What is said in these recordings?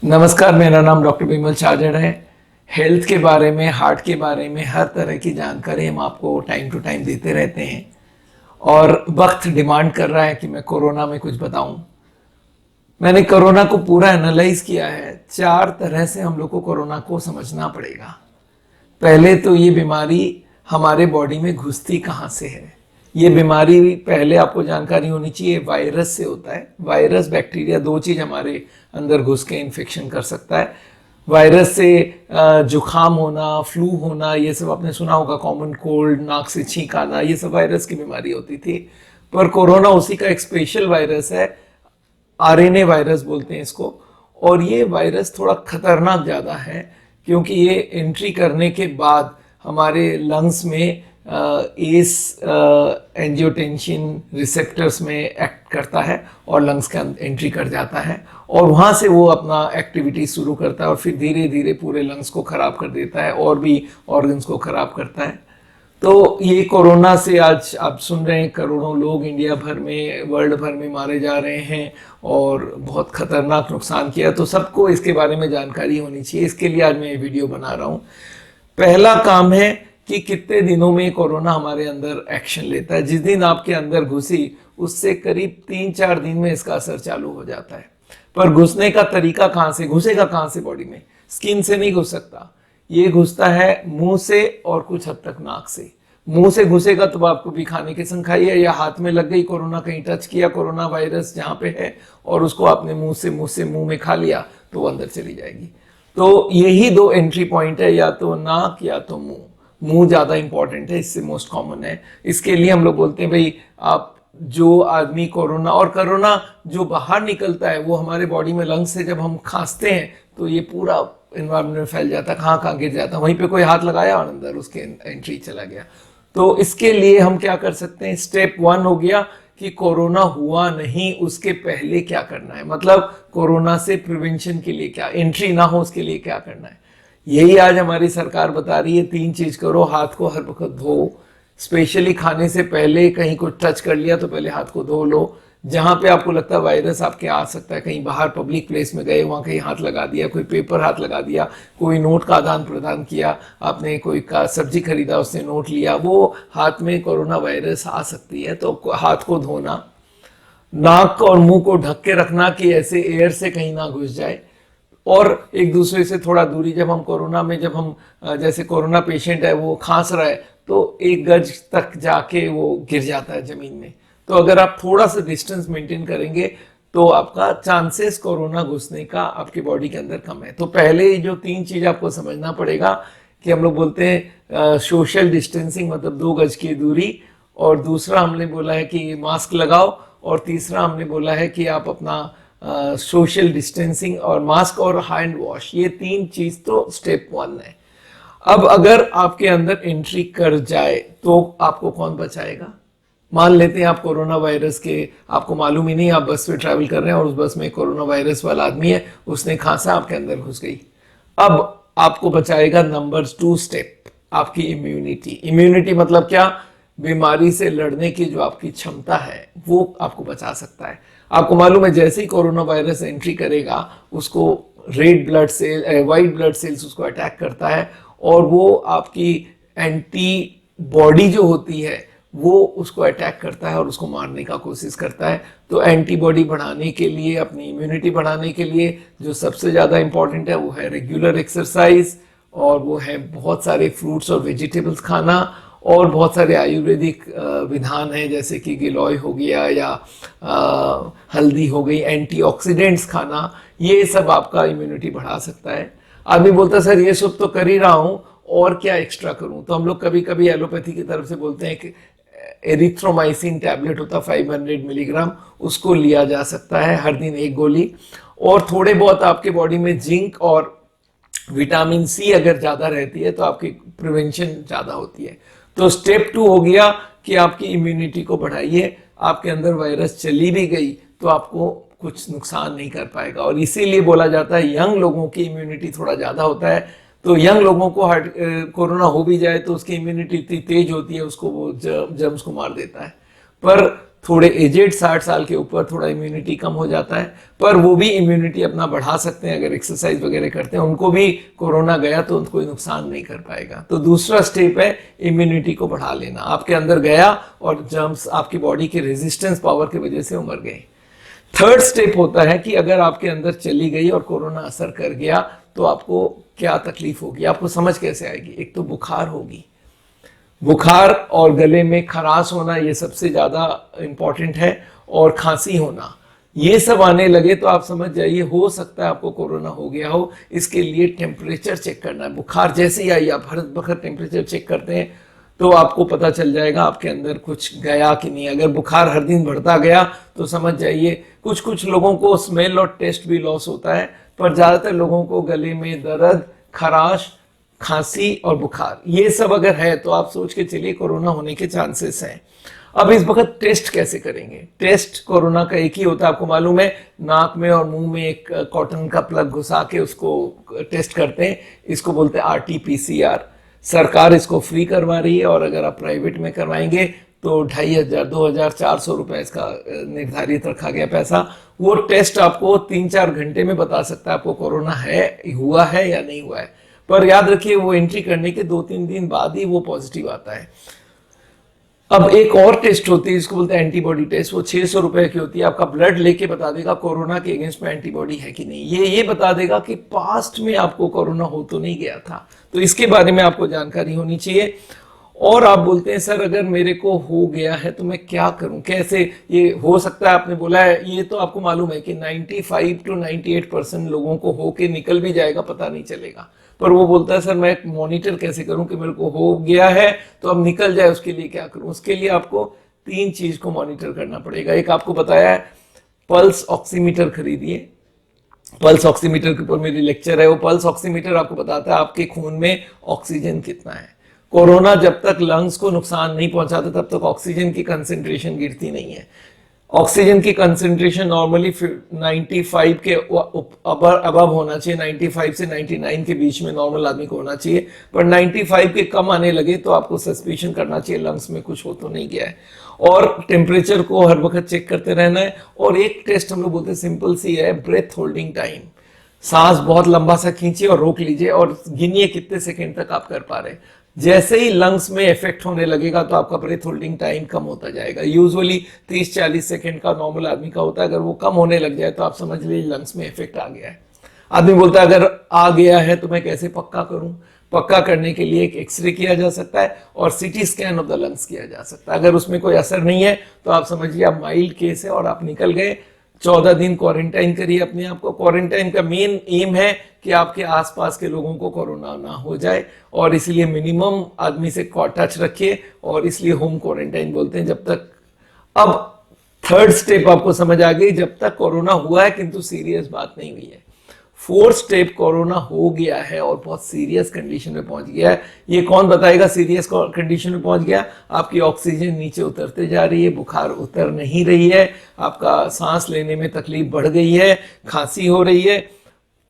नमस्कार, मेरा नाम डॉक्टर बिमल चाजड़ है। हेल्थ के बारे में, हार्ट के बारे में हर तरह की जानकारी हम आपको टाइम टू टाइम देते रहते हैं और वक्त डिमांड कर रहा है कि मैं कोरोना में कुछ बताऊं। मैंने कोरोना को पूरा एनालाइज किया है। 4 तरह से हम लोग को कोरोना को समझना पड़ेगा। पहले तो ये बीमारी हमारे बॉडी में घुसती कहाँ से है। ये बीमारी पहले आपको जानकारी होनी चाहिए, वायरस से होता है। वायरस, बैक्टीरिया, 2 चीज हमारे अंदर घुस के इन्फेक्शन कर सकता है। वायरस से जुखाम होना, फ्लू होना, ये सब आपने सुना होगा। कॉमन कोल्ड, नाक से छींक आना, ये सब वायरस की बीमारी होती थी। पर कोरोना उसी का एक स्पेशल वायरस है। आरएनए वायरस बोलते हैं इसको। और ये वायरस थोड़ा खतरनाक ज़्यादा है क्योंकि ये एंट्री करने के बाद हमारे लंग्स में एस एंजियोटेंसिन रिसेप्टर्स में एक्ट करता है और लंग्स के अंदर एंट्री कर जाता है और वहाँ से वो अपना एक्टिविटी शुरू करता है और फिर धीरे धीरे पूरे लंग्स को ख़राब कर देता है और भी ऑर्गन्स को ख़राब करता है। तो ये कोरोना से आज आप सुन रहे हैं करोड़ों लोग इंडिया भर में, वर्ल्ड भर में मारे जा रहे हैं और बहुत खतरनाक नुकसान किया। तो सबको इसके बारे में जानकारी होनी चाहिए। इसके लिए आज मैं ये वीडियो बना रहा हूँ। पहला काम है कि कितने दिनों में कोरोना हमारे अंदर एक्शन लेता है। जिस दिन आपके अंदर घुसी उससे करीब 3-4 दिन में इसका असर चालू हो जाता है। पर घुसने का तरीका कहाँ से घुसेगा, कहाँ से? बॉडी में, स्किन से नहीं घुस सकता। ये घुसता है मुंह से और कुछ हद तक नाक से। मुंह से घुसेगा तो आपको भी खाने के संग खाई है या हाथ में लग गई कोरोना, कहीं टच किया कोरोना वायरस जहां पे है और उसको आपने मुंह में खा लिया तो वो अंदर चली जाएगी। तो यही 2 एंट्री पॉइंट है, या तो नाक या तो मुंह। मुंह ज्यादा इंपॉर्टेंट है, इससे मोस्ट कॉमन है। इसके लिए हम लोग बोलते हैं भाई, आप जो आदमी कोरोना जो बाहर निकलता है वो हमारे बॉडी में लंग्स से जब हम खांसते हैं तो ये पूरा एनवायरमेंट में फैल जाता है, कहाँ कहाँ गिर जाता है। वहीं पे कोई हाथ लगाया और अंदर उसके एंट्री चला गया। तो इसके लिए हम क्या कर सकते हैं? स्टेप 1 हो गया कि कोरोना हुआ नहीं उसके पहले क्या करना है, मतलब कोरोना से प्रिवेंशन के लिए क्या, एंट्री ना हो उसके लिए क्या करना है। यही आज हमारी सरकार बता रही है। 3 चीज करो। हाथ को हर वक्त धो, स्पेशली खाने से पहले कहीं कुछ टच कर लिया तो पहले हाथ को धो लो। जहां पे आपको लगता है वायरस आपके आ सकता है, कहीं बाहर पब्लिक प्लेस में गए, वहां कहीं हाथ लगा दिया, कोई पेपर हाथ लगा दिया, कोई नोट का आदान प्रदान किया, आपने कोई का सब्जी खरीदा उसने नोट लिया, वो हाथ में कोरोना वायरस आ सकती है। तो हाथ को धोना, नाक और मुंह को ढक के रखना कि ऐसे एयर से कहीं ना घुस जाए, और एक दूसरे से थोड़ा दूरी। जब हम कोरोना में, जब हम जैसे कोरोना पेशेंट है वो खांस रहा है तो 1 गज तक जाके वो गिर जाता है जमीन में। तो अगर आप थोड़ा सा डिस्टेंस मेंटेन करेंगे तो आपका चांसेस कोरोना घुसने का आपके बॉडी के अंदर कम है। तो पहले जो 3 चीज आपको समझना पड़ेगा कि हम लोग बोलते हैं सोशल डिस्टेंसिंग, मतलब 2 गज की दूरी, और दूसरा हमने बोला है कि मास्क लगाओ, और तीसरा हमने बोला है कि आप अपना सोशल डिस्टेंसिंग और मास्क और हैंड वॉश। ये 3 चीज तो स्टेप 1 है। अब अगर आपके अंदर एंट्री कर जाए तो आपको कौन बचाएगा? मान लेते हैं आप कोरोना वायरस के, आपको मालूम ही नहीं, आप बस में ट्रैवल कर रहे हैं और उस बस में कोरोना वायरस वाला आदमी है, उसने खांसा, आपके अंदर घुस गई। अब आपको बचाएगा नंबर 2 स्टेप, आपकी इम्यूनिटी। इम्यूनिटी मतलब क्या? बीमारी से लड़ने की जो आपकी क्षमता है वो आपको बचा सकता है। आपको मालूम है जैसे ही कोरोना वायरस एंट्री करेगा उसको red blood cell, white blood cells उसको अटैक करता है और वो आपकी एंटी बॉडी जो होती है वो उसको अटैक करता है और उसको मारने का कोशिश करता है। तो एंटीबॉडी बढ़ाने के लिए, अपनी इम्यूनिटी बढ़ाने के लिए जो सबसे ज़्यादा इंपॉर्टेंट है वो है रेगुलर एक्सरसाइज, और वो है बहुत सारे फ्रूट्स और वेजिटेबल्स खाना, और बहुत सारे आयुर्वेदिक विधान हैं जैसे कि गिलोय हो गया या हल्दी हो गई, एंटीऑक्सीडेंट्स खाना। ये सब आपका इम्यूनिटी बढ़ा सकता है। आदमी बोलता है सर ये सब तो कर ही रहा हूँ और क्या एक्स्ट्रा करूँ? तो हम लोग कभी कभी एलोपैथी की तरफ से बोलते हैं कि एरिथ्रोमाइसिन टैबलेट होता है 500 मिलीग्राम, उसको लिया जा सकता है हर दिन 1 गोली। और थोड़े बहुत आपके बॉडी में जिंक और विटामिन सी अगर ज्यादा रहती है तो आपकी प्रिवेंशन ज्यादा होती है। तो स्टेप 2 हो गया कि आपकी इम्यूनिटी को बढ़ाइए। आपके अंदर वायरस चली भी गई तो आपको कुछ नुकसान नहीं कर पाएगा, और इसीलिए बोला जाता है यंग लोगों की इम्यूनिटी थोड़ा ज्यादा होता है। तो यंग लोगों को कोरोना हो भी जाए तो उसकी इम्यूनिटी इतनी तेज होती है, उसको वो जर्म्स को मार देता है। पर थोड़े एजेड 60 साल के ऊपर थोड़ा इम्यूनिटी कम हो जाता है, पर वो भी इम्यूनिटी अपना बढ़ा सकते हैं अगर एक्सरसाइज वगैरह करते हैं। उनको भी कोरोना गया तो उनको कोई नुकसान नहीं कर पाएगा। तो दूसरा स्टेप है इम्यूनिटी को बढ़ा लेना। आपके अंदर गया और जर्म्स आपकी बॉडी के रेजिस्टेंस पावर की वजह से मर गए। थर्ड स्टेप होता है कि अगर आपके अंदर चली गई और कोरोना असर कर गया तो आपको क्या तकलीफ होगी, आपको समझ कैसे आएगी। एक तो बुखार होगी, बुखार और गले में खराश होना ये सबसे ज्यादा इंपॉर्टेंट है, और खांसी होना। ये सब आने लगे तो आप समझ जाइए हो सकता है आपको कोरोना हो गया हो। इसके लिए टेम्परेचर चेक करना है। बुखार जैसे ही आई आप हर वक्त टेम्परेचर चेक करते हैं तो आपको पता चल जाएगा आपके अंदर कुछ गया कि नहीं। अगर बुखार हर दिन बढ़ता गया तो समझ जाइए। कुछ कुछ लोगों को स्मेल और टेस्ट भी लॉस होता है, पर ज्यादातर लोगों को गले में दर्द, खराश, खांसी और बुखार, ये सब अगर है तो आप सोच के चलिए कोरोना होने के चांसेस हैं। अब इस वक्त टेस्ट कैसे करेंगे। टेस्ट कोरोना का एक ही होता है, आपको मालूम है। नाक में और मुंह में एक कॉटन का प्लग घुसा के उसको टेस्ट करते हैं। इसको बोलते हैं RT-PCR। सरकार इसको फ्री करवा रही है, और अगर आप प्राइवेट में करवाएंगे तो 2500, 2000, 400 रुपए इसका निर्धारित रखा गया पैसा। वो टेस्ट आपको 3-4 घंटे में बता सकता है आपको कोरोना हुआ है या नहीं हुआ है। पर याद रखिए वो एंट्री करने के 2-3 दिन बाद ही वो पॉजिटिव आता है। अब एक और टेस्ट होती है जिसको बोलते हैं एंटीबॉडी टेस्ट। वो 600 रुपए की होती है। आपका ब्लड लेके बता देगा कोरोना के अगेंस्ट में एंटीबॉडी है कि नहीं। ये बता देगा कि पास्ट में आपको कोरोना हो तो नहीं गया था। तो इसके बारे में आपको जानकारी होनी चाहिए। और आप बोलते हैं सर अगर मेरे को हो गया है तो मैं क्या करूं, कैसे ये हो सकता है। आपने बोला है ये तो आपको मालूम है कि 95 to 98% लोगों को हो के निकल भी जाएगा, पता नहीं चलेगा। पर वो बोलता है सर मैं मॉनिटर कैसे करूं कि मेरे को हो गया है तो अब निकल जाए, उसके लिए क्या करूं। उसके लिए आपको 3 चीज को मॉनिटर करना पड़ेगा। एक आपको बताया है पल्स ऑक्सीमीटर खरीदिए। पल्स ऑक्सीमीटर के ऊपर मेरी लेक्चर है। वो पल्स ऑक्सीमीटर आपको बताता है आपके खून में ऑक्सीजन कितना है। कोरोना जब तक लंग्स को नुकसान नहीं पहुंचाता तब तक ऑक्सीजन की कंसेंट्रेशन गिरती नहीं है। ऑक्सीजन की कंसेंट्रेशन नॉर्मली 95 के अबव होना चाहिए। 95 से 99 के बीच में नॉर्मल आदमी को होना चाहिए। पर 95 के कम आने लगे तो आपको सस्पिशन करना चाहिए लंग्स में कुछ हो तो नहीं गया है। और टेम्परेचर को हर वक्त चेक करते रहना है। और एक टेस्ट हम लोग बोलते हैं सिंपल सी है, ब्रेथ होल्डिंग टाइम। सांस बहुत लंबा सा खींचिए और रोक लीजिए और गिनिए कितने सेकेंड तक आप कर पा रहे हैं। जैसे ही लंग्स में इफेक्ट होने लगेगा तो आपका ब्रेथ होल्डिंग टाइम कम होता जाएगा। यूजुअली 30-40 सेकेंड का नॉर्मल आदमी का होता है। अगर वो कम होने लग जाए तो आप समझ लीजिए लंग्स में इफेक्ट आ गया है। आदमी बोलता है अगर आ गया है तो मैं कैसे पक्का करूं। पक्का करने के लिए एक एक्सरे किया जा सकता है और CT scan of the lungs किया जा सकता है। अगर उसमें कोई असर नहीं है तो आप समझिए आप माइल्ड केस है और आप निकल गए। 14 दिन क्वारंटाइन करिए अपने आप को। क्वारंटाइन का मेन एम है कि आपके आसपास के लोगों को कोरोना ना हो जाए, और इसलिए मिनिमम आदमी से टच रखिए, और इसलिए होम क्वारंटाइन बोलते हैं जब तक। अब थर्ड स्टेप आपको समझ आ गई, जब तक कोरोना हुआ है किंतु सीरियस बात नहीं हुई है। फोर्थ स्टेप कोरोना हो गया है और बहुत सीरियस कंडीशन में पहुंच गया है। ये कौन बताएगा सीरियस कंडीशन में पहुंच गया। आपकी ऑक्सीजन नीचे उतरते जा रही है, बुखार उतर नहीं रही है, आपका सांस लेने में तकलीफ बढ़ गई है, खांसी हो रही है।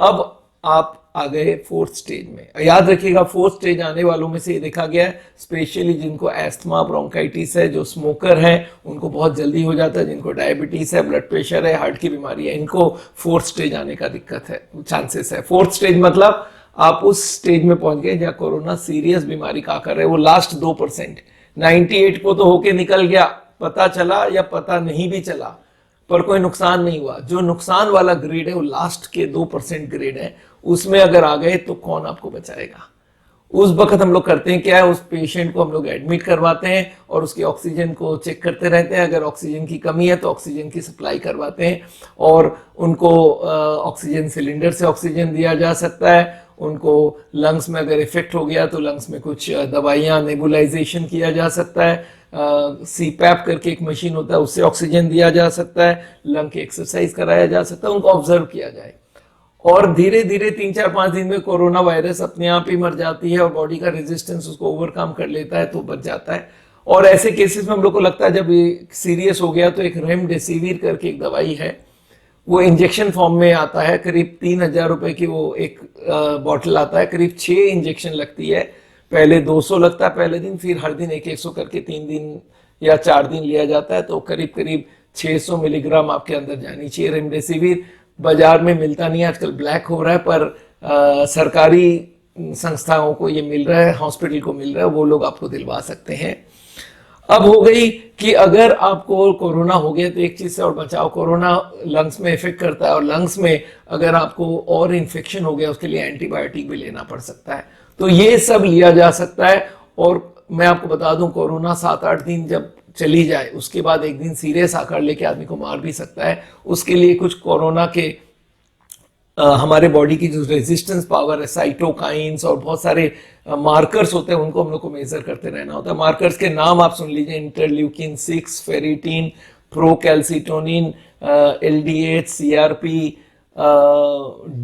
अब आप आ गए फोर्थ स्टेज में। याद रखिएगा फोर्थ स्टेज आने वालों में से ये देखा गया है स्पेशली जिनको एस्थमा, ब्रोंकाइटिस है, जो स्मोकर हैं उनको बहुत जल्दी हो जाता है, जिनको डायबिटीज है, ब्लड प्रेशर है, हार्ट की बीमारी है, इनको फोर्थ स्टेज आने का दिक्कत है, चांसेस है। फोर्थ स्टेज मतलब आप उस स्टेज में पहुंच गए जहां कोरोना सीरियस बीमारी का आकर है। वो लास्ट 2%। 98 को तो होके निकल गया, पता चला या पता नहीं भी चला पर कोई नुकसान नहीं हुआ। जो नुकसान वाला ग्रेड है वो लास्ट के 2% ग्रेड है। उसमें अगर आ गए तो कौन आपको बचाएगा। उस वक्त हम लोग करते हैं क्या है, उस पेशेंट को हम लोग एडमिट करवाते हैं और उसकी ऑक्सीजन को चेक करते रहते हैं। अगर ऑक्सीजन की कमी है तो ऑक्सीजन की सप्लाई करवाते हैं और उनको ऑक्सीजन सिलेंडर से ऑक्सीजन दिया जा सकता है। उनको लंग्स में अगर इफेक्ट हो गया तो लंग्स में कुछ दवाइयाँ, नेबुलाइजेशन किया जा सकता है। CPAP करके एक मशीन होता है, उससे ऑक्सीजन दिया जा सकता है। लंग की एक्सरसाइज कराया जा सकता है, उनको ऑब्जर्व किया जाए। और धीरे धीरे 3-4-5 दिन में कोरोना वायरस अपने आप ही मर जाती है और बॉडी का रेजिस्टेंस उसको ओवरकम कर लेता है तो बच जाता है। और ऐसे केसेस में हम लोग को लगता है जब ये सीरियस हो गया तो एक रेमडेसिविर करके एक दवाई है, वो इंजेक्शन फॉर्म में आता है। करीब 3000 रुपए की वो एक बॉटल आता है। करीब 6 इंजेक्शन लगती है। पहले 200 लगता है पहले दिन, फिर हर दिन 100 करके 3 दिन या 4 दिन लिया जाता है तो करीब करीब 600 मिलीग्राम आपके अंदर जानी चाहिए। रेमडेसिविर बाजार में मिलता नहीं है, आजकल ब्लैक हो रहा है, पर सरकारी संस्थाओं को ये मिल रहा है, हॉस्पिटल को मिल रहा है, वो लोग आपको दिलवा सकते हैं। अब हो गई कि अगर आपको कोरोना हो गया तो एक चीज से और बचाओ, कोरोना लंग्स में इफेक्ट करता है और लंग्स में अगर आपको और इन्फेक्शन हो गया उसके लिए एंटीबायोटिक भी लेना पड़ सकता है। तो ये सब लिया जा सकता है। और मैं आपको बता दूं, कोरोना 7-8 दिन जब चली जाए उसके बाद एक दिन सीरियस आकार लेके आदमी को मार भी सकता है। उसके लिए कुछ कोरोना के हमारे बॉडी की जो रेजिस्टेंस पावर है, साइटोकाइंस और बहुत सारे मार्कर्स होते हैं, उनको हम लोग को मेजर करते रहना होता है। मार्कर्स के नाम आप सुन लीजिए, interleukin 6, ferritin, procalcitonin, LDH, CRP,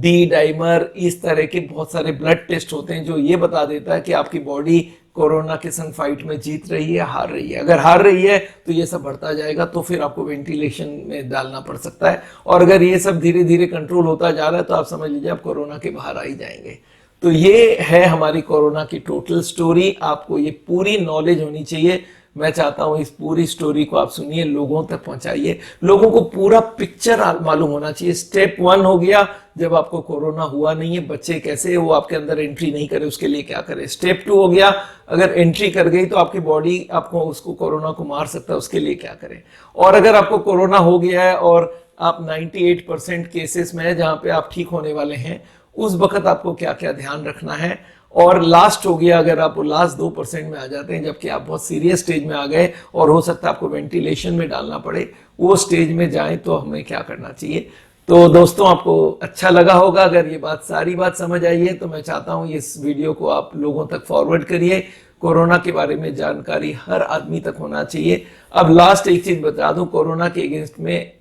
D dimer, इस तरह के बहुत सारे ब्लड टेस्ट होते हैं जो ये बता देता है कि आपकी बॉडी कोरोना के संग फाइट में जीत रही है, हार रही है। अगर हार रही है तो ये सब बढ़ता जाएगा, तो फिर आपको वेंटिलेशन में डालना पड़ सकता है। और अगर ये सब धीरे धीरे कंट्रोल होता जा रहा है तो आप समझ लीजिए आप कोरोना के बाहर आ ही जाएंगे। तो ये है हमारी कोरोना की टोटल स्टोरी। आपको ये पूरी नॉलेज होनी चाहिए। मैं चाहता हूं इस पूरी स्टोरी को आप सुनिए, लोगों तक पहुंचाइए, लोगों को पूरा पिक्चर मालूम होना चाहिए। स्टेप 1 हो गया, जब आपको कोरोना हुआ नहीं है, बच्चे कैसे वो आपके अंदर एंट्री नहीं करे, उसके लिए क्या करें। स्टेप 2 हो गया, अगर एंट्री कर गई तो आपकी बॉडी आपको उसको कोरोना को मार सकता है, उसके लिए क्या करें। और अगर आपको कोरोना हो गया है और आप 98% केसेस में है जहां पे आप ठीक होने वाले हैं, उस वक्त आपको क्या क्या ध्यान रखना है। और लास्ट हो गया, अगर आप लास्ट 2% में आ जाते हैं जबकि आप बहुत सीरियस स्टेज में आ गए और हो सकता है आपको वेंटिलेशन में डालना पड़े, वो स्टेज में जाएं तो हमें क्या करना चाहिए। तो दोस्तों, आपको अच्छा लगा होगा। अगर ये सारी बात समझ आई है तो मैं चाहता हूं इस वीडियो को आप लोगों तक फॉरवर्ड करिए। कोरोना के बारे में जानकारी हर आदमी तक होना चाहिए। अब लास्ट एक चीज बता दूं, कोरोना के अगेंस्ट में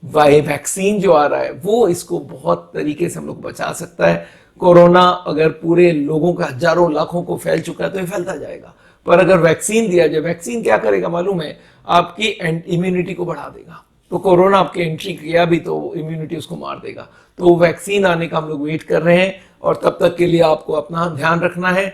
वैक्सीन जो आ रहा है वो इसको बहुत तरीके से हम लोग बचा सकता है। कोरोना अगर पूरे लोगों का हजारों लाखों को फैल चुका है तो ये फैलता जाएगा, पर अगर वैक्सीन दिया जाए, वैक्सीन क्या करेगा मालूम है, आपकी इम्यूनिटी को बढ़ा देगा। तो कोरोना आपके एंट्री किया भी तो इम्यूनिटी उसको मार देगा। तो वैक्सीन आने का हम लोग वेट कर रहे हैं और तब तक के लिए आपको अपना ध्यान रखना है।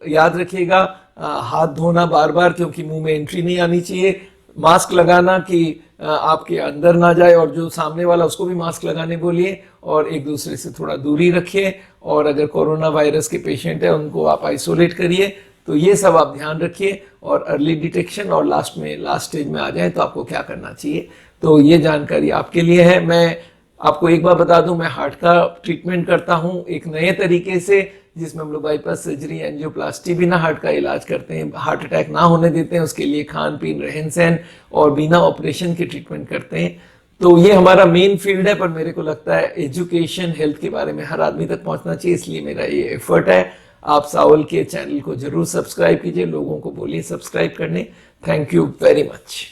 याद रखिएगा, हाथ धोना बार बार, क्योंकि मुंह में एंट्री नहीं आनी चाहिए। मास्क लगाना कि आपके अंदर ना जाए, और जो सामने वाला उसको भी मास्क लगाने बोलिए, और एक दूसरे से थोड़ा दूरी रखिए। और अगर कोरोना वायरस के पेशेंट है उनको आप आइसोलेट करिए। तो ये सब आप ध्यान रखिए और अर्ली डिटेक्शन और लास्ट स्टेज में आ जाए तो आपको क्या करना चाहिए। तो ये जानकारी आपके लिए है। मैं आपको एक बार बता दूं, मैं हार्ट का ट्रीटमेंट करता हूं एक नए तरीके से, जिसमें हम लोग बाईपास सर्जरी, एंजियोप्लास्टी, बिना हार्ट का इलाज करते हैं, हार्ट अटैक ना होने देते हैं, उसके लिए खान पीन, रहन सहन और बिना ऑपरेशन के ट्रीटमेंट करते हैं। तो ये हमारा मेन फील्ड है, पर मेरे को लगता है एजुकेशन हेल्थ के बारे में हर आदमी तक पहुंचना चाहिए, इसलिए मेरा ये एफर्ट है। आप सावल के चैनल को जरूर सब्सक्राइब कीजिए, लोगों को बोलिए सब्सक्राइब करने। Thank you very much.